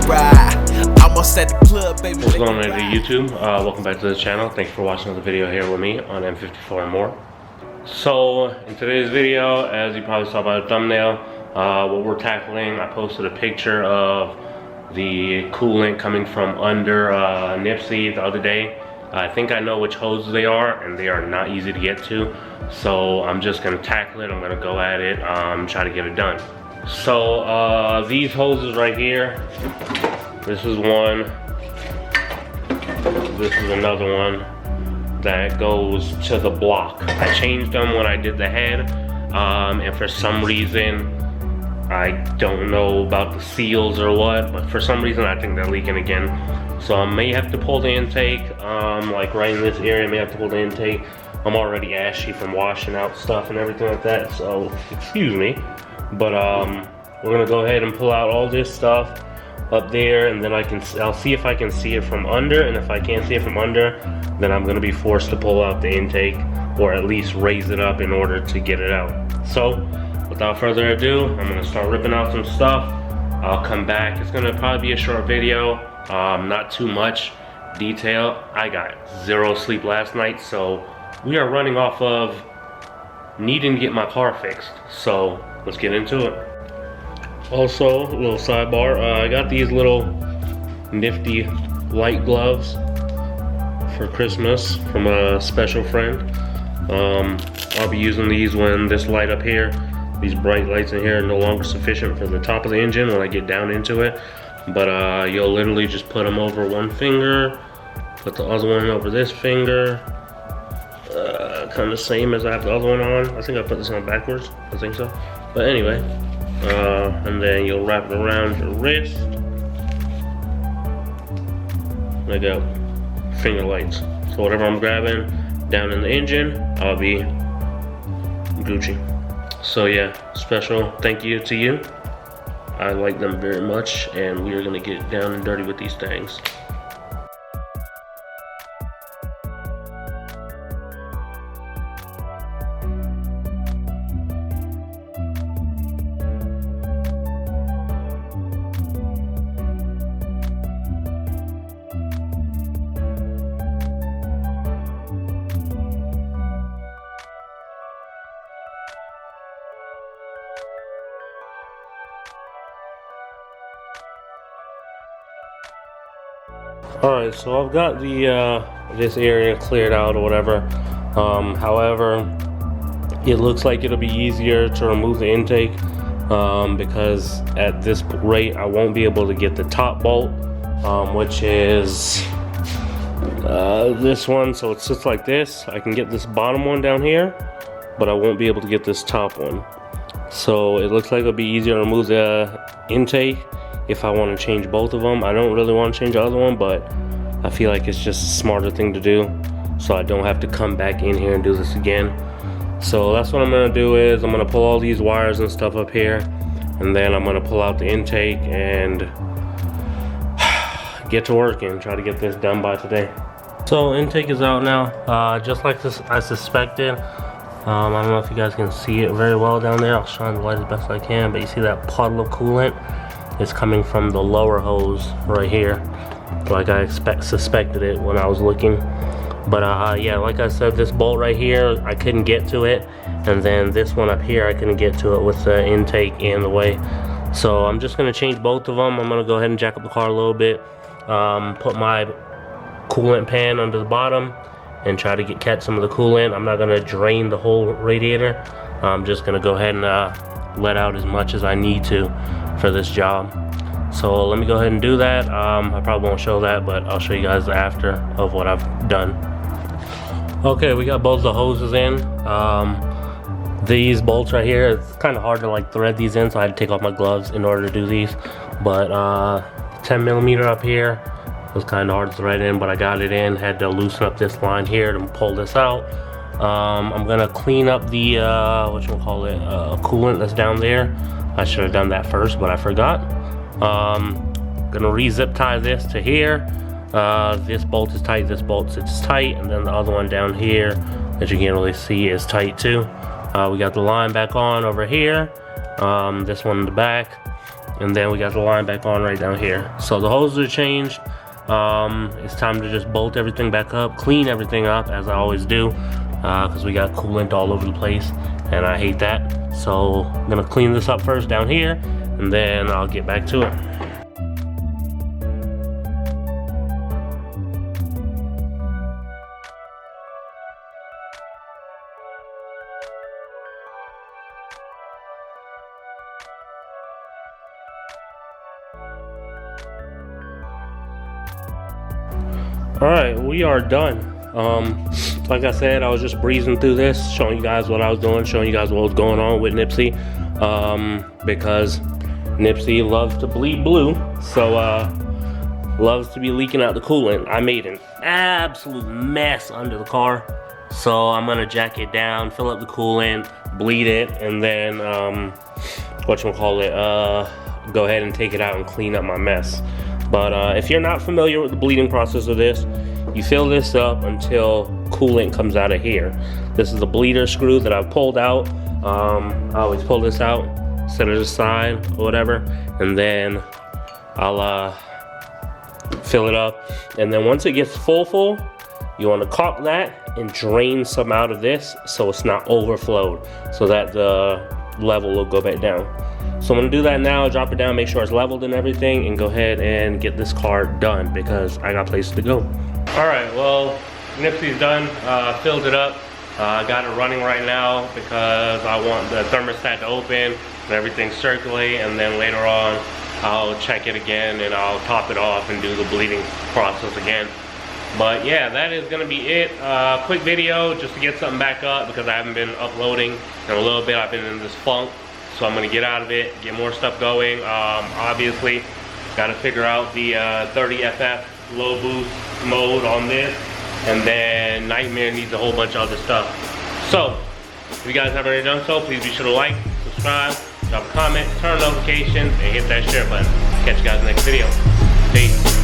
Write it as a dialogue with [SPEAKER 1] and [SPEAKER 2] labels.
[SPEAKER 1] ride. Almost at the club, baby.
[SPEAKER 2] What's going on to YouTube? Welcome back to the channel. Thanks for watching another video here with me on M54 and more. So in today's video, as you probably saw by the thumbnail, what we're tackling, I posted a picture of the coolant coming from under Nipsey the other day. I think I know which hoses they are, and they are not easy to get to. So I'm just gonna tackle it. I'm gonna go at it, try to get it done. So these hoses right here, this is one, this is another one that goes to the block. I changed them when I did the head, and for some reason, I don't know about the seals or what, but for some reason I think they're leaking again. So I may have to pull the intake, like right in this area, I may have to pull the intake. I'm already ashy from washing out stuff and everything like that, so excuse me. But we're gonna go ahead and pull out all this stuff up there, and then I'll see if I can see it from under, and if I can't see it from under, then I'm gonna be forced to pull out the intake, or at least raise it up in order to get it out. So without further ado, I'm gonna start ripping out some stuff. I'll come back. It's gonna probably be a short video, not too much detail. I got zero sleep last night, so we are running off of needing to get my car fixed. So let's get into it. Also, a little sidebar, I got these little nifty light gloves for Christmas from a special friend. I'll be using these when this light up here, these bright lights in here, are no longer sufficient for the top of the engine when I get down into it. But you'll literally just put them over one finger, put the other one over this finger, kind of same as I have the other one on. I think I put this on backwards, I think so. But anyway, and then you'll wrap it around your wrist. I got finger lights. So whatever I'm grabbing down in the engine, I'll be Gucci. So yeah, special thank you to you. I like them very much, and we are gonna get down and dirty with these things. Alright, so I've got the this area cleared out or whatever. However, it looks like it'll be easier to remove the intake because at this rate I won't be able to get the top bolt, which is this one. So it sits like this. I can get this bottom one down here, but I won't be able to get this top one. So it looks like it'll be easier to remove the intake if I want to change both of them. I don't really want to change the other one, but I feel like it's just a smarter thing to do, so I don't have to come back in here and do this again. So that's what I'm gonna do, is I'm gonna pull all these wires and stuff up here, and then I'm gonna pull out the intake and get to work and try to get this done by today. So intake is out now, just like this I suspected. I don't know if you guys can see it very well down there. I'll shine the light as best I can, but you see that puddle of coolant? It's coming from the lower hose right here, like I suspected it when I was looking. But yeah, like I said, this bolt right here, I couldn't get to it, and then this one up here, I couldn't get to it with the intake in the way. So I'm just gonna change both of them. I'm gonna go ahead and jack up the car a little bit, put my coolant pan under the bottom, and try to catch some of the coolant. I'm not gonna drain the whole radiator. I'm just gonna go ahead and let out as much as I need to for this job. So let me go ahead and do that. I probably won't show that, but I'll show you guys the after of what I've done. Okay, we got both the hoses in. These bolts right here, it's kind of hard to like thread these in, so I had to take off my gloves in order to do these. But 10 millimeter up here was kind of hard to thread in, but I got it in. Had to loosen up this line here to pull this out. I'm gonna clean up the coolant that's down there. I should have done that first, but I forgot. Gonna re-zip tie this to here. This bolt is tight, this bolt sits tight, and then the other one down here, as you can really see, is tight too. We got the line back on over here. This one in the back. and then we got the line back on right down here. So the hoses are changed. It's time to just bolt everything back up, clean everything up as I always do, because we got coolant all over the place and I hate that. So I'm gonna clean this up first down here, and then I'll get back to it. All right, we are done. Like I said, I was just breezing through this, showing you guys what I was doing, showing you guys what was going on with Nipsey, because Nipsey loves to bleed blue, so loves to be leaking out the coolant. I made an absolute mess under the car, so I'm gonna jack it down, fill up the coolant, bleed it, and then go ahead and take it out and clean up my mess. But if you're not familiar with the bleeding process of this, you fill this up until coolant comes out of here. This is a bleeder screw that I've pulled out. I always pull this out, set it aside or whatever, and then I'll fill it up. And then once it gets full, you want to caulk that and drain some out of this so it's not overflowed, so that the level will go back down. So I'm gonna do that now, drop it down, make sure it's leveled and everything, and go ahead and get this car done because I got places to go. All right, well, Nipsey's done, filled it up. I got it running right now because I want the thermostat to open and everything circulate, and then later on I'll check it again and I'll top it off and do the bleeding process again. But yeah, that is gonna be it. Quick video just to get something back up because I haven't been uploading in a little bit. I've been in this funk. So I'm gonna get out of it, get more stuff going. Obviously, gotta figure out the 30 FF low boost mode on this. And then Nightmare needs a whole bunch of other stuff. So, if you guys haven't already done so, please be sure to like, subscribe, drop a comment, turn on notifications, and hit that share button. Catch you guys in the next video. Peace.